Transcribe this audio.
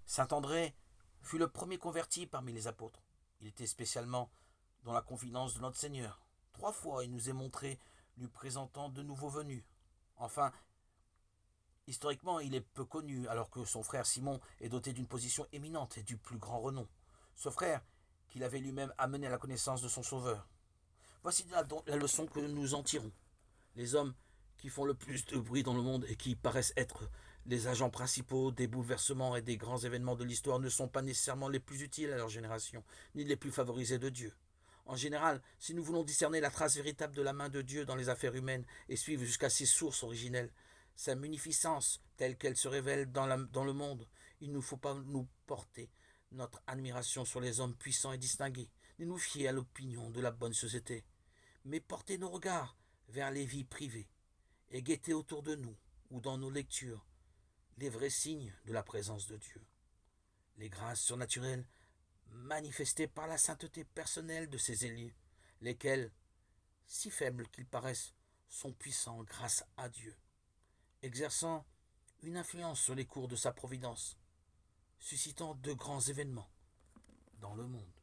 Saint André fut le premier converti parmi les apôtres. Il était spécialement dans la confidence de notre Seigneur. 3 fois, il nous est montré lui présentant de nouveaux venus. Enfin, historiquement, il est peu connu, alors que son frère Simon est doté d'une position éminente et du plus grand renom. Ce frère, qu'il avait lui-même amené à la connaissance de son Sauveur. Voici la leçon que nous en tirons. Les hommes qui font le plus de bruit dans le monde et qui paraissent être les agents principaux des bouleversements et des grands événements de l'histoire ne sont pas nécessairement les plus utiles à leur génération, ni les plus favorisés de Dieu. En général, si nous voulons discerner la trace véritable de la main de Dieu dans les affaires humaines et suivre jusqu'à ses sources originelles, sa munificence telle qu'elle se révèle dans le monde, il ne faut pas nous porter notre admiration sur les hommes puissants et distingués, ni nous fier à l'opinion de la bonne société, mais porter nos regards vers les vies privées et guetter autour de nous ou dans nos lectures les vrais signes de la présence de Dieu, les grâces surnaturelles manifestées par la sainteté personnelle de ses élus, lesquels, si faibles qu'ils paraissent, sont puissants grâce à Dieu, exerçant une influence sur les cours de sa providence, suscitant de grands événements dans le monde.